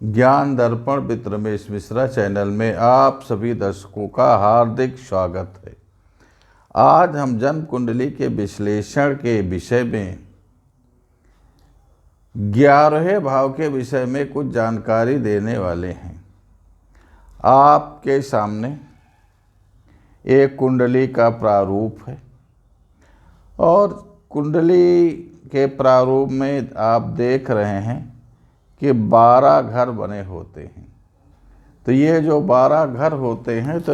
ज्ञान दर्पण with Ramesh Mishra channel में आप सभी दर्शकों का हार्दिक स्वागत है। आज हम जन्म कुंडली के विश्लेषण के विषय में 11वें भाव के विषय में कुछ जानकारी देने वाले हैं। आपके सामने एक कुंडली का प्रारूप है और कुंडली के प्रारूप में आप देख रहे हैं कि 12 घर बने होते हैं। तो ये जो 12 घर होते हैं तो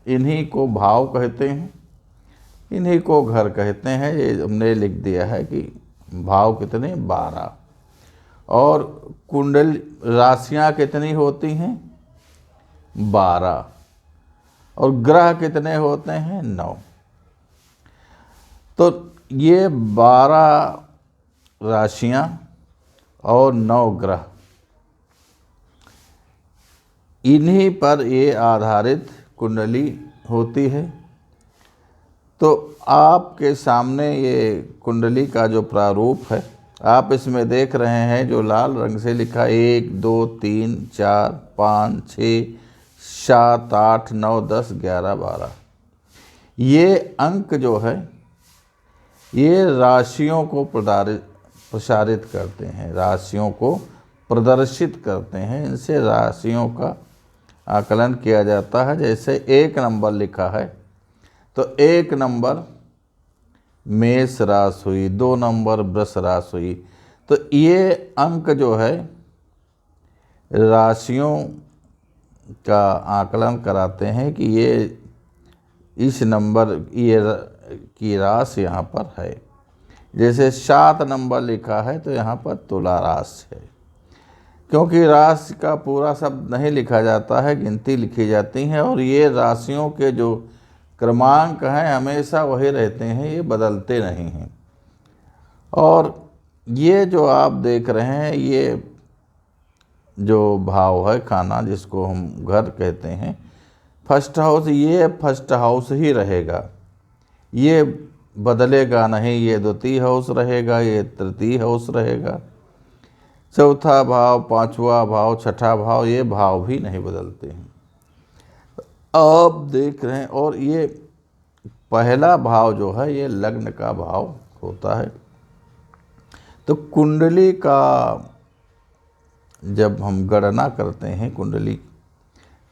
इन्हीं को भाव कहते हैं, इन्हीं को घर कहते हैं। ये हमने लिख दिया है कि भाव कितने 12 और कुंडल राशियां कितनी होती हैं 12 और ग्रह कितने होते हैं 9। तो ये 12 राशियां और 9 ग्रह, इन्हीं पर ये आधारित कुंडली होती है। तो आपके सामने ये कुंडली का जो प्रारूप है आप इसमें देख रहे हैं, जो लाल रंग से लिखा 1 2 3 4 5 6 7 8 9 10 11 12। ये अंक जो है ये राशियों को प्रसारित करते हैं, राशियों को प्रदर्शित करते हैं। इनसे राशियों का आकलन किया जाता है। जैसे 1 नंबर लिखा है तो 1 नंबर मेष राशि हुई, 2 नंबर वृष राशि हुई। तो ये अंक जो है राशियों का आकलन कराते हैं कि ये इस नंबर ये की राशि यहाँ पर है। जैसे 7 नंबर लिखा है तो यहाँ पर तुला राशि है। क्योंकि राशि का पूरा शब्द नहीं लिखा जाता है, गिनती लिखी जाती है और ये राशियों के जो क्रमांक हैं हमेशा वही रहते हैं, ये बदलते नहीं हैं। और ये जो आप देख रहे हैं ये जो भाव है खाना, जिसको हम घर कहते हैं, फर्स्ट हाउस, ये फर्स्ट हाउस ही रहेगा, ये बदलेगा नहीं। ये द्वितीय हाउस रहेगा, ये तृतीय हाउस रहेगा, चौथा भाव, पांचवा भाव, छठा भाव, ये भाव भी नहीं बदलते हैं। आप देख रहे हैं। और ये पहला भाव जो है ये लग्न का भाव होता है। तो कुंडली का जब हम गणना करते हैं कुंडली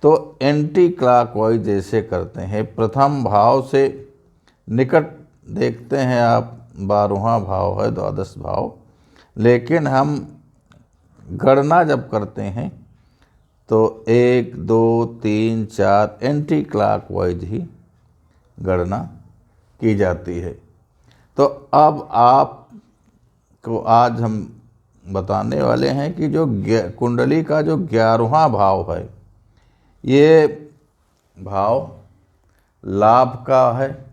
तो एंटी क्लॉकवाइज जैसे करते हैं। प्रथम भाव से निकट देखते हैं आप 12वां भाव है, द्वादश भाव। लेकिन हम गणना जब करते हैं तो 1 2 3 4 एंटी क्लॉकवाइज ही गणना की जाती है। तो अब आपको आज हम बताने वाले हैं कि जो कुंडली का जो 11वां भाव है ये भाव लाभ का है,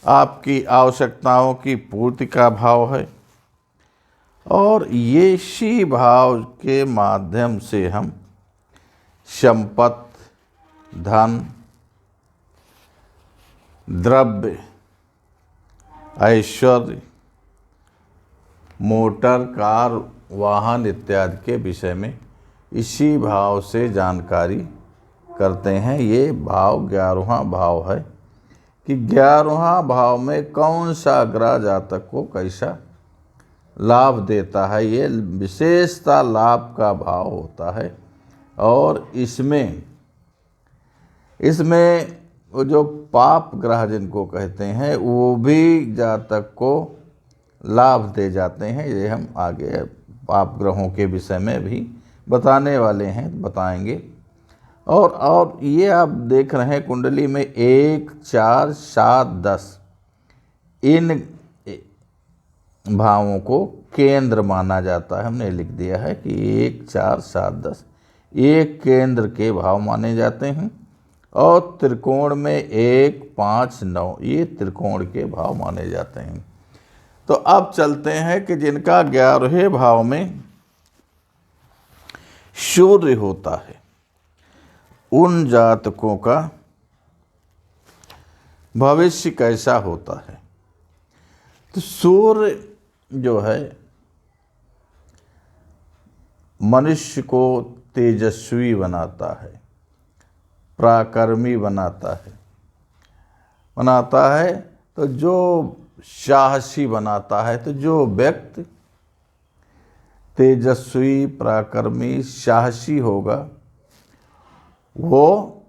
आपकी आवश्यकताओं की पूर्ति का भाव है। और ये इसी भाव के माध्यम से हम संपत्ति, धन, द्रव्य, ऐश्वर्य, मोटर, कार, वाहन इत्यादि के विषय में इसी भाव से जानकारी करते हैं। ये भाव 11वां भाव है कि 11वां भाव में कौन सा ग्रह जातक को कैसा लाभ देता है। ये विशेषता लाभ का भाव होता है। और इसमें वो जो पाप ग्रह जिनको कहते हैं वो भी जातक को लाभ दे जाते हैं। ये हम आगे पाप ग्रहों के विषय में भी बताने वाले हैं, बताएंगे। और ये आप देख रहे हैं कुंडली में 1 4 7 10 इन भावों को केंद्र माना जाता है। हमने लिख दिया है कि 1 4 7 10 ये केंद्र के भाव माने जाते हैं। और त्रिकोण में 1 5 9 ये त्रिकोण के भाव माने जाते हैं। तो अब चलते हैं कि जिनका 11वें भाव में सूर्य होता है उन जातकों का भविष्य कैसा होता है। तो सूर्य जो है मनुष्य को तेजस्वी बनाता है, पराक्रमी बनाता है। तो जो साहसी बनाता है, तो जो व्यक्ति तेजस्वी, पराक्रमी, साहसी होगा वो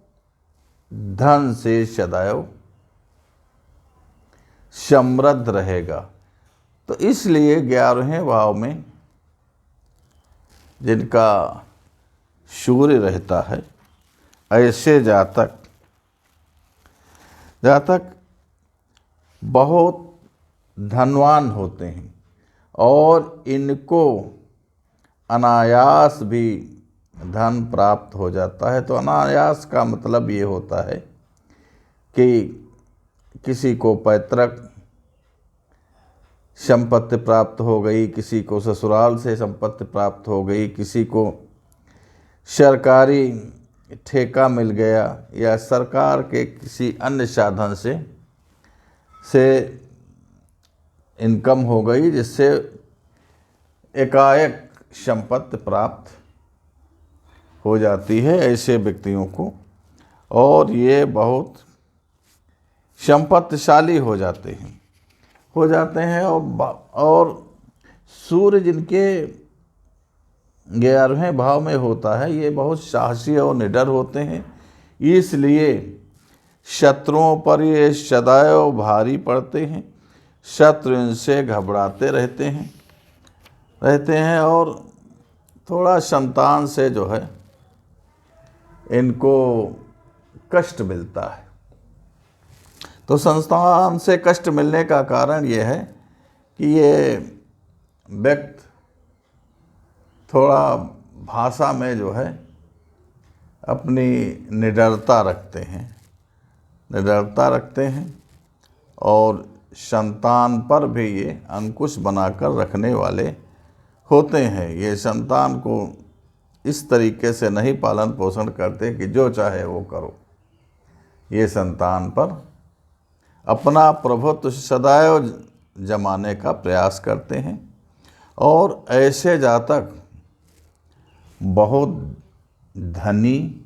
धन से सदैव समृद्ध रहेगा। तो इसलिए 11वें भाव में जिनका सूर्य रहता है, ऐसे जातक बहुत धनवान होते हैं और इनको अनायास भी धन प्राप्त हो जाता है। तो अनायास का मतलब ये होता है कि किसी को पैतृक संपत्ति प्राप्त हो गई, किसी को ससुराल से संपत्ति प्राप्त हो गई, किसी को सरकारी ठेका मिल गया या सरकार के किसी अन्य साधन से इनकम हो गई, जिससे एकाएक संपत्ति प्राप्त हो जाती है ऐसे व्यक्तियों को, और ये बहुत संपत्तिशाली हो जाते हैं। और सूर्य जिनके 11वें भाव में होता है, ये बहुत साहसी और निडर होते हैं। इसलिए शत्रुओं पर ये सदैव भारी पड़ते हैं। शत्रु इनसे घबराते रहते हैं और थोड़ा संतान से जो है इनको कष्ट मिलता है। तो संतान से कष्ट मिलने का कारण ये है कि ये व्यक्ति थोड़ा भाषा में जो है अपनी निडरता रखते हैं और संतान पर भी ये अंकुश बनाकर रखने वाले होते हैं। ये संतान को इस तरीके से नहीं पालन पोषण करते कि जो चाहे वो करो। ये संतान पर अपना प्रभुत्व सदैव जमाने का प्रयास करते हैं। और ऐसे जातक बहुत धनी,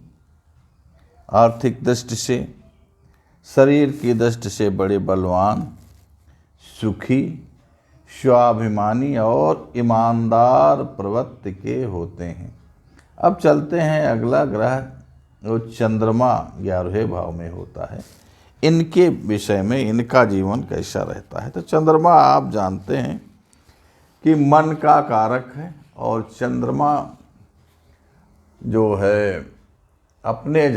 आर्थिक दृष्टि से, शरीर की दृष्टि से बड़े बलवान, सुखी, स्वाभिमानी और ईमानदार प्रवृत्ति के होते हैं। अब चलते हैं अगला ग्रह, वो चंद्रमा 11वें भाव में होता है। इनके विषय में इनका जीवन कैसा रहता है। तो चंद्रमा आप जानते हैं कि मन का कारक है, और चंद्रमा जो है अपने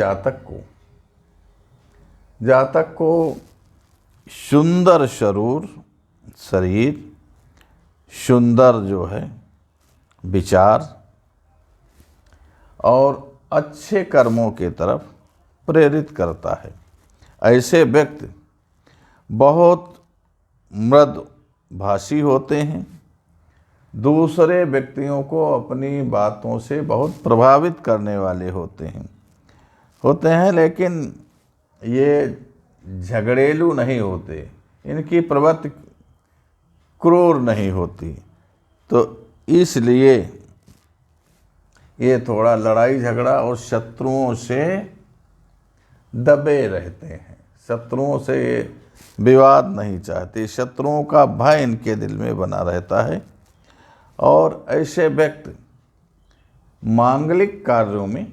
जातक को सुंदर शरीर, सुंदर जो है विचार और अच्छे कर्मों के तरफ प्रेरित करता है। ऐसे व्यक्ति बहुत मृदुभाषी होते हैं, दूसरे व्यक्तियों को अपनी बातों से बहुत प्रभावित करने वाले होते हैं, लेकिन ये झगड़ेलू नहीं होते, इनकी प्रवृत्ति क्रूर नहीं होती। तो इसलिए ये थोड़ा लड़ाई झगड़ा और शत्रुओं से दबे रहते हैं, शत्रुओं से विवाद नहीं चाहते, शत्रुओं का भय इनके दिल में बना रहता है। और ऐसे व्यक्ति मांगलिक कार्यों में,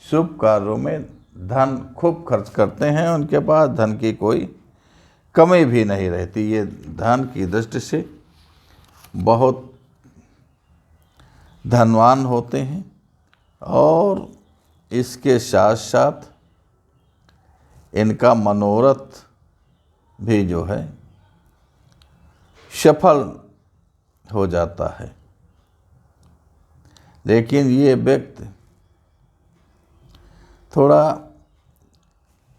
शुभ कार्यों में धन खूब खर्च करते हैं, उनके पास धन की कोई कमी भी नहीं रहती। ये धन की दृष्टि से बहुत धनवान होते हैं और इसके साथ साथ इनका मनोरथ भी जो है सफल हो जाता है। लेकिन ये व्यक्ति थोड़ा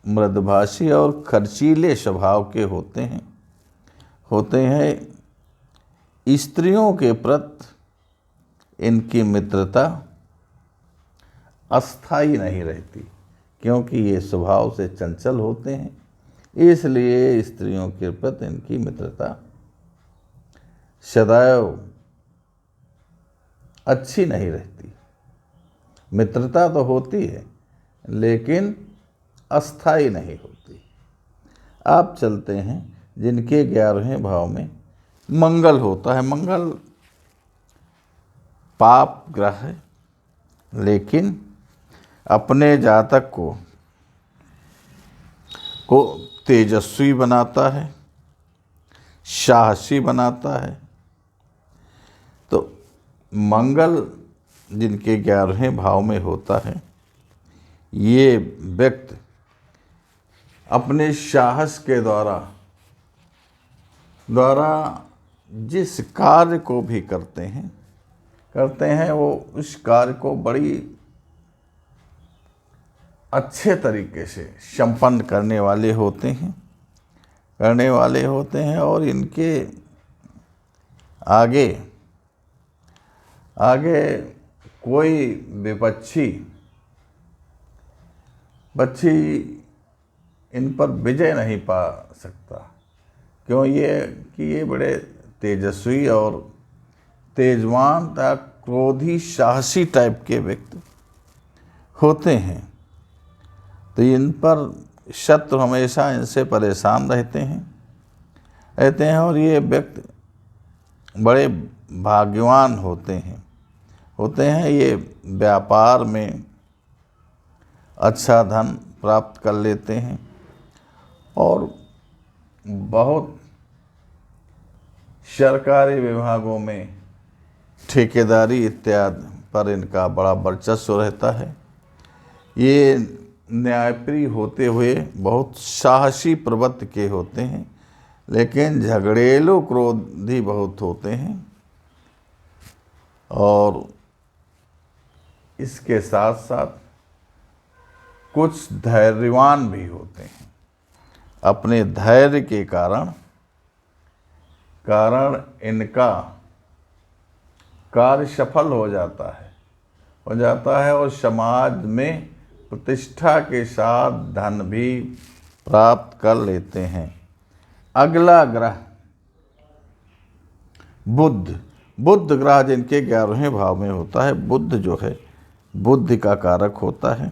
मृदुभाषी और खर्चीले स्वभाव के होते हैं। स्त्रियों के प्रति इनकी मित्रता अस्थायी नहीं रहती, क्योंकि ये स्वभाव से चंचल होते हैं, इसलिए स्त्रियों के प्रति इनकी मित्रता सदैव अच्छी नहीं रहती। मित्रता तो होती है लेकिन अस्थाई नहीं होती। आप चलते हैं जिनके 11वें भाव में मंगल होता है। मंगल पाप ग्रह है लेकिन अपने जातक को तेजस्वी बनाता है, साहसी बनाता है। तो मंगल जिनके 11वें भाव में होता है, ये व्यक्ति अपने साहस के द्वारा जिस कार्य को भी करते हैं वो उस कार्य को बड़ी अच्छे तरीके से संपन्न करने वाले होते हैं और इनके आगे कोई विपक्षी इन पर विजय नहीं पा सकता। क्यों? ये बड़े तेजस्वी और तेजवान तथा क्रोधी साहसी टाइप के व्यक्ति होते हैं। तो इन पर शत्रु हमेशा इनसे परेशान रहते हैं और ये व्यक्ति बड़े भाग्यवान होते हैं। ये व्यापार में अच्छा धन प्राप्त कर लेते हैं और बहुत सरकारी विभागों में ठेकेदारी इत्यादि पर इनका बड़ा वर्चस्व रहता है। ये न्यायप्रिय होते हुए बहुत साहसी प्रवृत्ति के होते हैं लेकिन झगड़ेलू क्रोधी बहुत होते हैं और इसके साथ साथ कुछ धैर्यवान भी होते हैं। अपने धैर्य के कारण इनका कार्य सफल हो जाता है और समाज में प्रतिष्ठा के साथ धन भी प्राप्त कर लेते हैं। अगला ग्रह बुध ग्रह जिनके 11वें भाव में होता है। बुध जो है बुद्धि का कारक होता है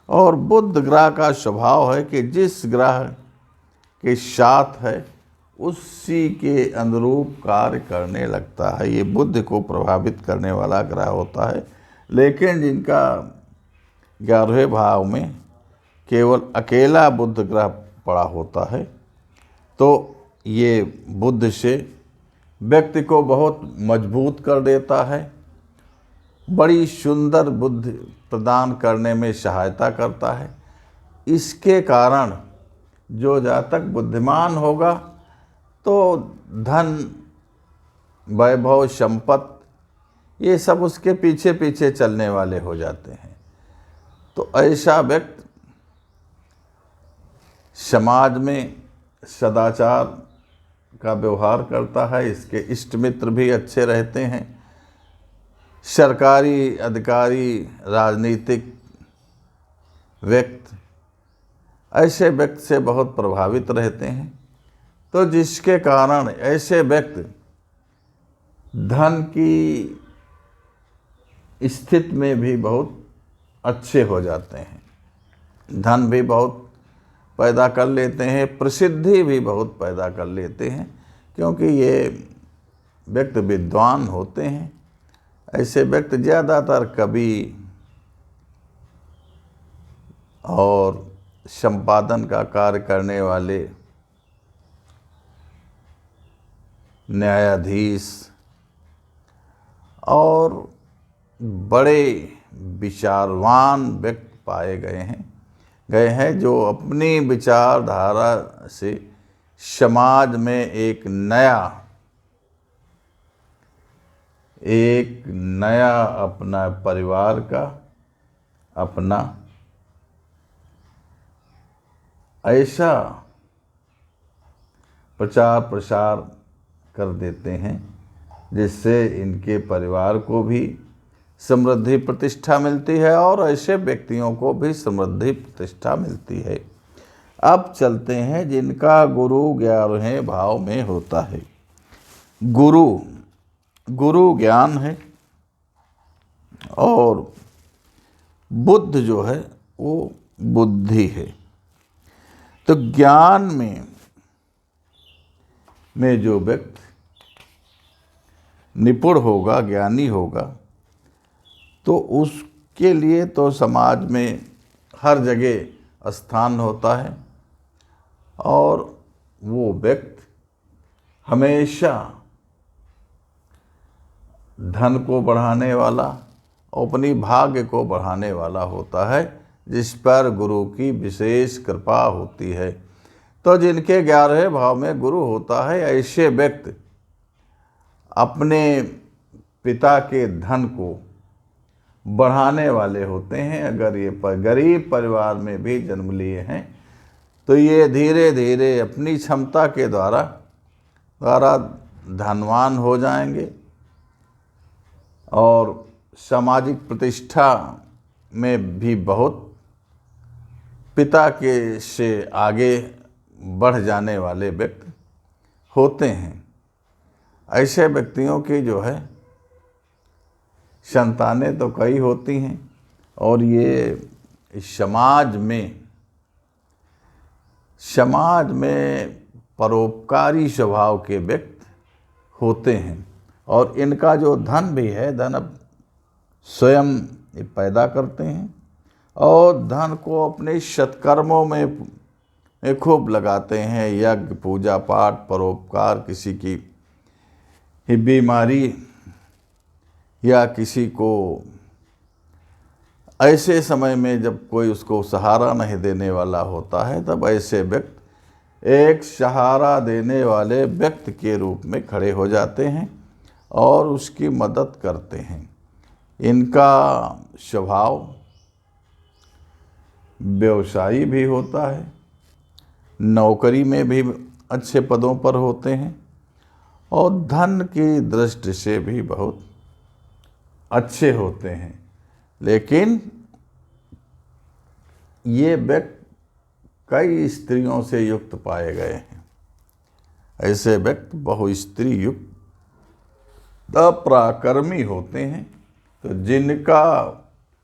और बुध ग्रह का स्वभाव है कि जिस ग्रह के साथ है उसी के अनुरूप कार्य करने लगता है। ये बुद्धि को प्रभावित करने वाला ग्रह होता है। लेकिन जिनका 11वें भाव में केवल अकेला बुध ग्रह पड़ा होता है तो ये बुद्धि से व्यक्ति को बहुत मजबूत कर देता है, बड़ी सुंदर बुद्धि प्रदान करने में सहायता करता है। इसके कारण जो जातक बुद्धिमान होगा तो धन, वैभव, संपत्ति ये सब उसके पीछे पीछे चलने वाले हो जाते हैं। तो ऐसा व्यक्ति समाज में सदाचार का व्यवहार करता है। इसके इष्ट मित्र भी अच्छे रहते हैं। सरकारी अधिकारी, राजनीतिक व्यक्ति ऐसे व्यक्ति से बहुत प्रभावित रहते हैं। तो जिसके कारण ऐसे व्यक्ति धन की स्थिति में भी बहुत अच्छे हो जाते हैं, धन भी बहुत पैदा कर लेते हैं, प्रसिद्धि भी बहुत पैदा कर लेते हैं क्योंकि ये व्यक्ति विद्वान होते हैं। ऐसे व्यक्ति ज़्यादातर कवि और संपादन का कार्य करने वाले न्यायाधीश और बड़े विचारवान व्यक्ति पाए गए हैं जो अपनी विचारधारा से समाज में एक नया अपना परिवार का अपना ऐसा प्रचार प्रसार कर देते हैं जिससे इनके परिवार को भी समृद्धि प्रतिष्ठा मिलती है और ऐसे व्यक्तियों को भी समृद्धि प्रतिष्ठा मिलती है। अब चलते हैं जिनका गुरु 11वें भाव में होता है। गुरु ज्ञान है, और बुद्ध जो है वो बुद्धि है। तो ज्ञान में जो व्यक्ति निपुण होगा, ज्ञानी होगा, तो उसके लिए तो समाज में हर जगह स्थान होता है और वो व्यक्ति हमेशा धन को बढ़ाने वाला, अपनी भाग्य को बढ़ाने वाला होता है, जिस पर गुरु की विशेष कृपा होती है। तो जिनके 11वें भाव में गुरु होता है, ऐसे व्यक्ति अपने पिता के धन को बढ़ाने वाले होते हैं। अगर ये गरीब परिवार में भी जन्म लिए हैं तो ये धीरे धीरे अपनी क्षमता के द्वारा धनवान हो जाएंगे और सामाजिक प्रतिष्ठा में भी बहुत पिता के से आगे बढ़ जाने वाले व्यक्ति होते हैं। ऐसे व्यक्तियों की जो है संतानें तो कई होती हैं और ये समाज में परोपकारी स्वभाव के व्यक्ति होते हैं। और इनका जो धन भी है, धन अब स्वयं पैदा करते हैं और धन को अपने सत्कर्मों में खूब लगाते हैं। यज्ञ, पूजा पाठ, परोपकार, किसी की बीमारी या किसी को ऐसे समय में जब कोई उसको सहारा नहीं देने वाला होता है, तब ऐसे व्यक्ति एक सहारा देने वाले व्यक्ति के रूप में खड़े हो जाते हैं और उसकी मदद करते हैं। इनका स्वभाव व्यवसायी भी होता है, नौकरी में भी अच्छे पदों पर होते हैं और धन की दृष्टि से भी बहुत अच्छे होते हैं। लेकिन ये व्यक्ति कई स्त्रियों से युक्त पाए गए हैं। ऐसे व्यक्ति बहुस्त्री युक्त अपराक्रमी होते हैं। तो जिनका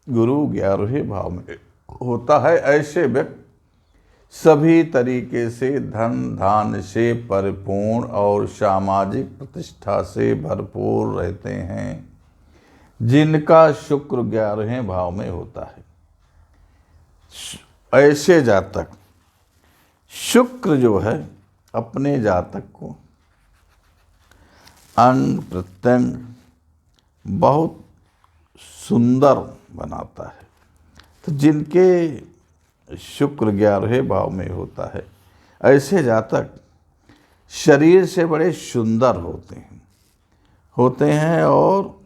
गुरु 11वें भाव में होता है, ऐसे व्यक्ति सभी तरीके से धन धान से परिपूर्ण और सामाजिक प्रतिष्ठा से भरपूर रहते हैं। जिनका शुक्र 11वें भाव में होता है, ऐसे जातक शुक्र जो है अपने जातक को अंग प्रत्यंग बहुत सुंदर बनाता है। तो जिनके शुक्र 11वें भाव में होता है, ऐसे जातक शरीर से बड़े सुंदर होते हैं और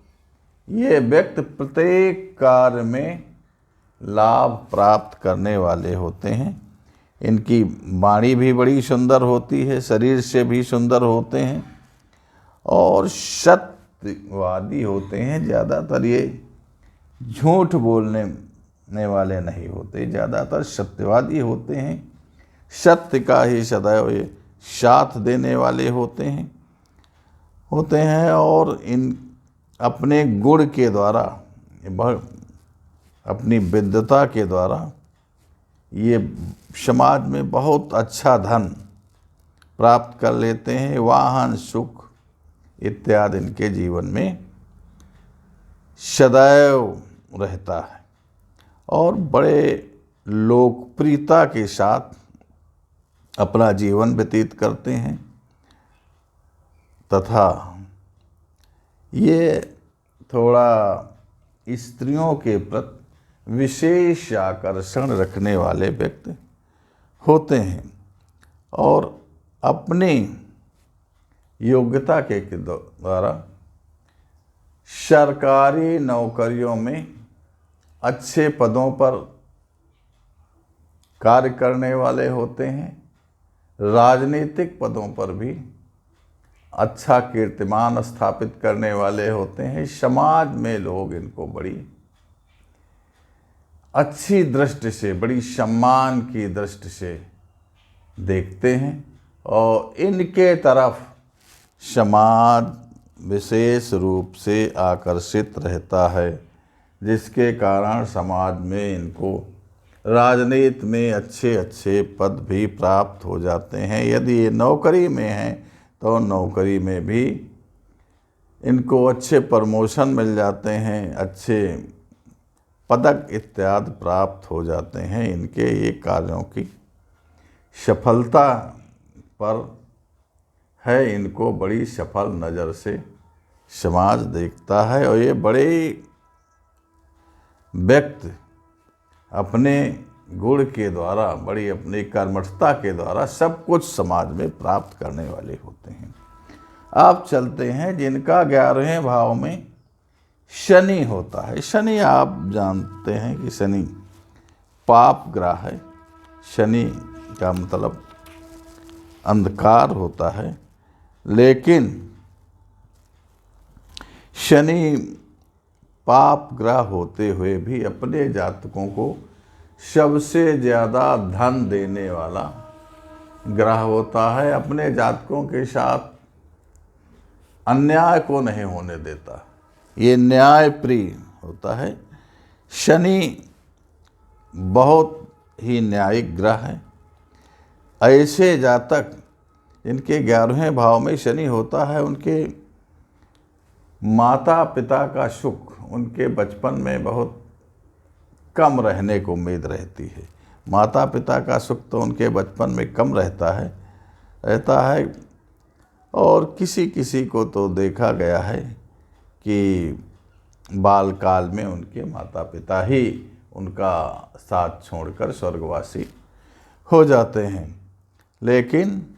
ये व्यक्ति प्रत्येक कार्य में लाभ प्राप्त करने वाले होते हैं। इनकी वाणी भी बड़ी सुंदर होती है, शरीर से भी सुंदर होते हैं और सत्यवादी होते हैं। ज़्यादातर ये झूठ बोलने वाले नहीं होते, ज़्यादातर सत्यवादी होते हैं। सत्य का ही सदैव ये साथ देने वाले होते हैं और इन अपने गुण के द्वारा, अपनी विद्वता के द्वारा ये समाज में बहुत अच्छा धन प्राप्त कर लेते हैं। वाहन, सुख इत्यादि इनके जीवन में सदैव रहता है और बड़े लोकप्रियता के साथ अपना जीवन व्यतीत करते हैं तथा ये थोड़ा स्त्रियों के प्रति विशेष आकर्षण रखने वाले व्यक्ति होते हैं और अपनी योग्यता के द्वारा सरकारी नौकरियों में अच्छे पदों पर कार्य करने वाले होते हैं। राजनीतिक पदों पर भी अच्छा कीर्तिमान स्थापित करने वाले होते हैं। समाज में लोग इनको बड़ी अच्छी दृष्टि से, बड़ी सम्मान की दृष्टि से देखते हैं और इनके तरफ समाज विशेष रूप से आकर्षित रहता है। जिसके कारण समाज में इनको राजनीति में अच्छे अच्छे पद भी प्राप्त हो जाते हैं। यदि ये नौकरी में हैं तो नौकरी में भी इनको अच्छे प्रमोशन मिल जाते हैं, अच्छे पदक इत्यादि प्राप्त हो जाते हैं। इनके ये कार्यों की सफलता पर है, इनको बड़ी सफल नज़र से समाज देखता है। और ये बड़े व्यक्ति अपने गुण के द्वारा, बड़ी अपनी कर्मठता के द्वारा सब कुछ समाज में प्राप्त करने वाले होते हैं। आप चलते हैं जिनका 11वें भाव में शनि होता है। शनि आप जानते हैं कि शनि पाप ग्रह है। शनि का मतलब अंधकार होता है, लेकिन शनि पाप ग्रह होते हुए भी अपने जातकों को सबसे ज़्यादा धन देने वाला ग्रह होता है। अपने जातकों के साथ अन्याय को नहीं होने देता, ये न्याय प्रिय होता है। शनि बहुत ही न्यायिक ग्रह है। ऐसे जातक जिनके 11वें भाव में शनि होता है, उनके माता पिता का सुख उनके बचपन में बहुत कम रहने को उम्मीद रहती है। माता पिता का सुख तो उनके बचपन में कम रहता है। और किसी किसी को तो देखा गया है कि बालकाल में उनके माता पिता ही उनका साथ छोड़कर स्वर्गवासी हो जाते हैं। लेकिन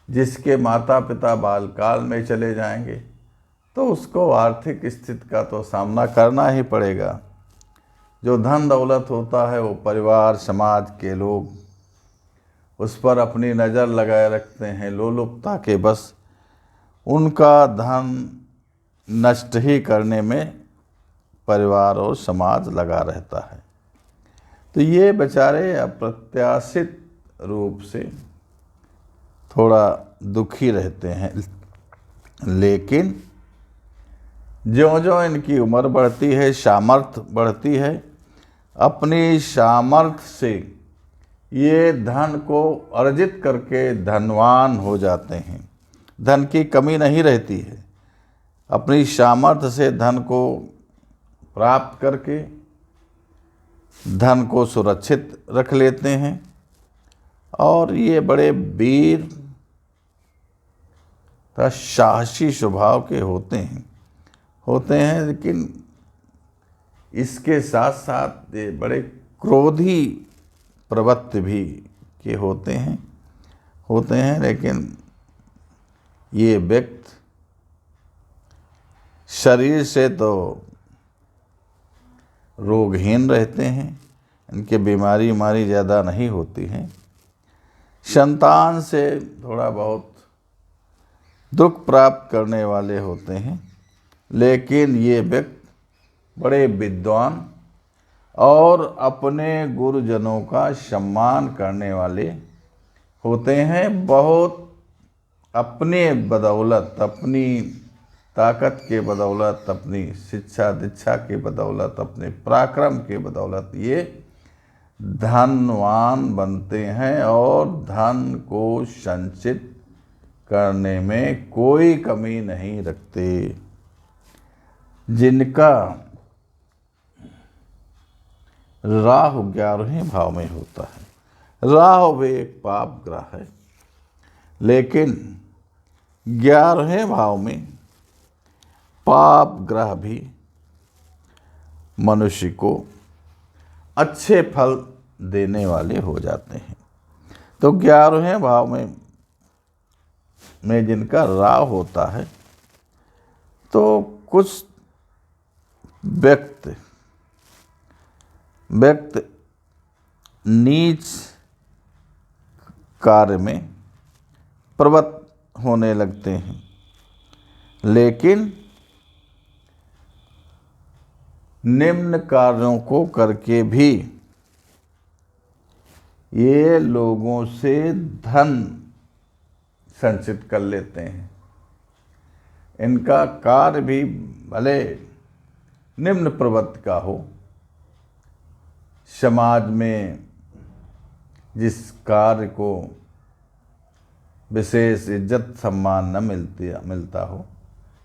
जिसके माता पिता बालकाल में चले जाएंगे तो उसको आर्थिक स्थिति का तो सामना करना ही पड़ेगा। जो धन दौलत होता है वो परिवार समाज के लोग उस पर अपनी नज़र लगाए रखते हैं। लोलुपता के बस उनका धन नष्ट ही करने में परिवार और समाज लगा रहता है। तो ये बेचारे अप्रत्याशित रूप से थोड़ा दुखी रहते हैं। लेकिन ज्यों-ज्यों इनकी उम्र बढ़ती है, सामर्थ्य बढ़ती है, अपनी सामर्थ्य से ये धन को अर्जित करके धनवान हो जाते हैं। धन की कमी नहीं रहती है। अपनी सामर्थ्य से धन को प्राप्त करके धन को सुरक्षित रख लेते हैं। और ये बड़े वीर तथा साहसी स्वभाव के होते हैं। लेकिन इसके साथ साथ ये बड़े क्रोधी प्रवृत्ति भी के होते हैं। लेकिन ये व्यक्ति शरीर से तो रोगहीन रहते हैं, इनके बीमारी ज़्यादा नहीं होती हैं। संतान से थोड़ा बहुत दुख प्राप्त करने वाले होते हैं। लेकिन ये व्यक्ति बड़े विद्वान और अपने गुरुजनों का सम्मान करने वाले होते हैं। बहुत अपने बदौलत, अपनी ताकत के बदौलत, अपनी शिक्षा दीक्षा के बदौलत, अपने पराक्रम के बदौलत ये धनवान बनते हैं और धन को संचित करने में कोई कमी नहीं रखते। जिनका राहु 11वें भाव में होता है। राहु एक पाप ग्रह है, लेकिन 11वें भाव में पाप ग्रह भी मनुष्य को अच्छे फल देने वाले हो जाते हैं। तो 11वें भाव में जिनका राहु होता है तो कुछ व्यक्ति नीच कार्य में प्रवृत्त होने लगते हैं। लेकिन निम्न कार्यों को करके भी ये लोगों से धन संचित कर लेते हैं। इनका कार्य भी भले निम्न प्रवृत्ति का हो, समाज में जिस कार्य को विशेष इज्जत सम्मान न मिलता हो,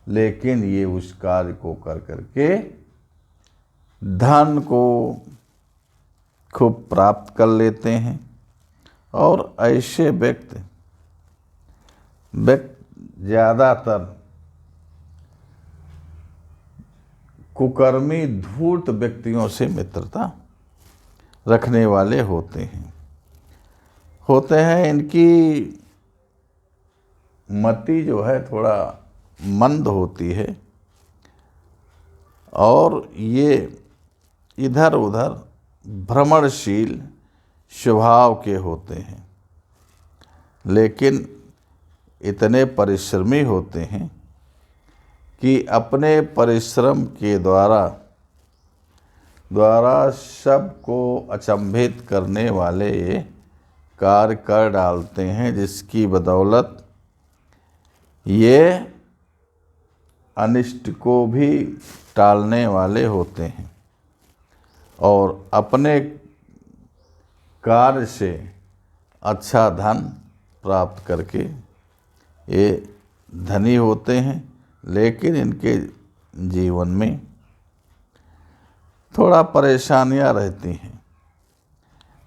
लेकिन ये उस कार्य को कर करके धन को खूब प्राप्त कर लेते हैं। और ऐसे व्यक्ति ज़्यादातर कुकर्मी धूर्त व्यक्तियों से मित्रता रखने वाले होते हैं। इनकी मति जो है थोड़ा मंद होती है और ये इधर उधर भ्रमणशील स्वभाव के होते हैं, लेकिन इतने परिश्रमी होते हैं कि अपने परिश्रम के द्वारा सबको अचंभित करने वाले ये कार्य कर डालते हैं, जिसकी बदौलत ये अनिष्ट को भी टालने वाले होते हैं और अपने कार्य से अच्छा धन प्राप्त करके ये धनी होते हैं। लेकिन इनके जीवन में थोड़ा परेशानियां रहती हैं।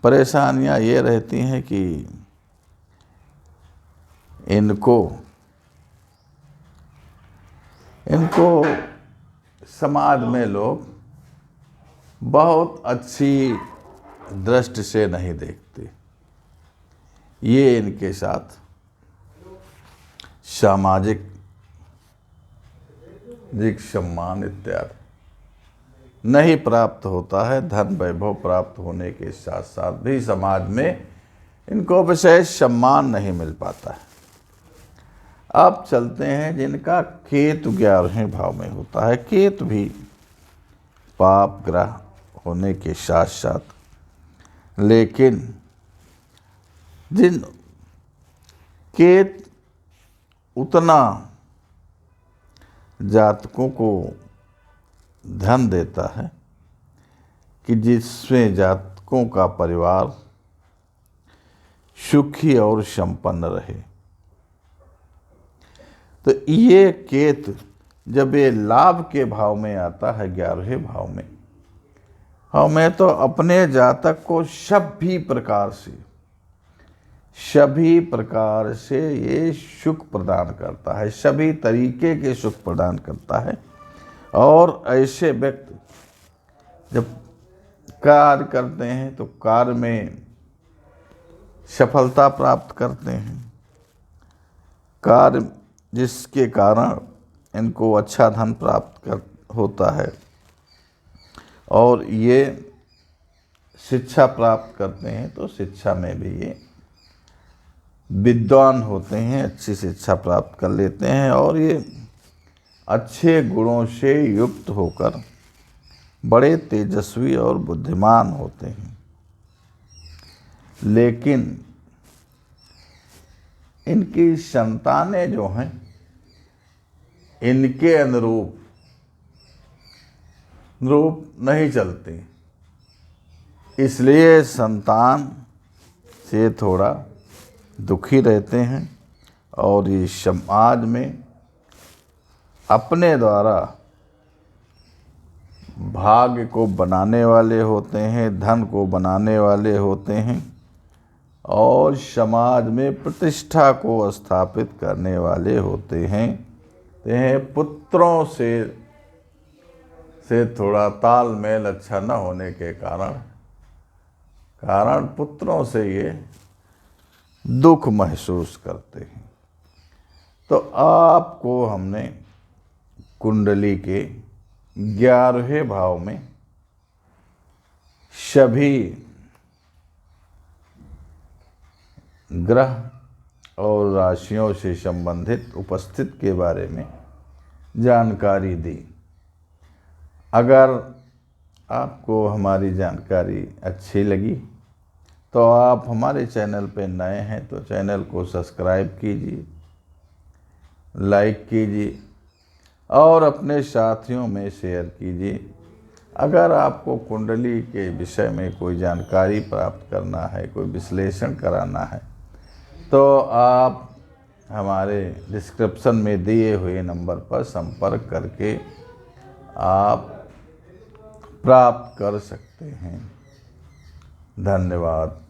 परेशानियां ये रहती हैं कि इनको समाज में लोग बहुत अच्छी दृष्टि से नहीं देखते। ये इनके साथ सामाजिक सम्मान इत्यादि नहीं प्राप्त होता है। धन वैभव प्राप्त होने के साथ साथ भी समाज में इनको विशेष सम्मान नहीं मिल पाता है। अब चलते हैं जिनका केतु 11वें भाव में होता है। केतु भी पाप ग्रह होने के साथ साथ, लेकिन जिन केतु उतना जातकों को धन देता है कि जिसमें जातकों का परिवार सुखी और संपन्न रहे। तो ये केतु जब ये लाभ के भाव में आता है 11वें भाव में तो अपने जातक को सभी प्रकार से ये सुख प्रदान करता है, सभी तरीके के सुख प्रदान करता है। और ऐसे व्यक्ति जब कार्य करते हैं तो कार्य में सफलता प्राप्त करते हैं, कार्य जिसके कारण इनको अच्छा धन प्राप्त होता है। और ये शिक्षा प्राप्त करते हैं तो शिक्षा में भी ये विद्वान होते हैं, अच्छी शिक्षा प्राप्त कर लेते हैं और ये अच्छे गुणों से युक्त होकर बड़े तेजस्वी और बुद्धिमान होते हैं। लेकिन इनकी संतानें जो हैं इनके अनुरूप नहीं चलती, इसलिए संतान से थोड़ा दुखी रहते हैं और ये समाज में अपने द्वारा भाग्य को बनाने वाले होते हैं, धन को बनाने वाले होते हैं और समाज में प्रतिष्ठा को स्थापित करने वाले होते हैं। पुत्रों से थोड़ा तालमेल अच्छा न होने के कारण पुत्रों से ये दुख महसूस करते हैं। तो आपको हमने कुंडली के 11वें भाव में सभी ग्रह और राशियों से संबंधित उपस्थित के बारे में जानकारी दी। अगर आपको हमारी जानकारी अच्छी लगी तो आप हमारे चैनल पर नए हैं तो चैनल को सब्सक्राइब कीजिए, लाइक कीजिए और अपने साथियों में शेयर कीजिए अगर आपको कुंडली के विषय में कोई जानकारी प्राप्त करना है, कोई विश्लेषण कराना है, तो आप हमारे डिस्क्रिप्शन में दिए हुए नंबर पर संपर्क करके आप प्राप्त कर सकते हैं। धन्यवाद।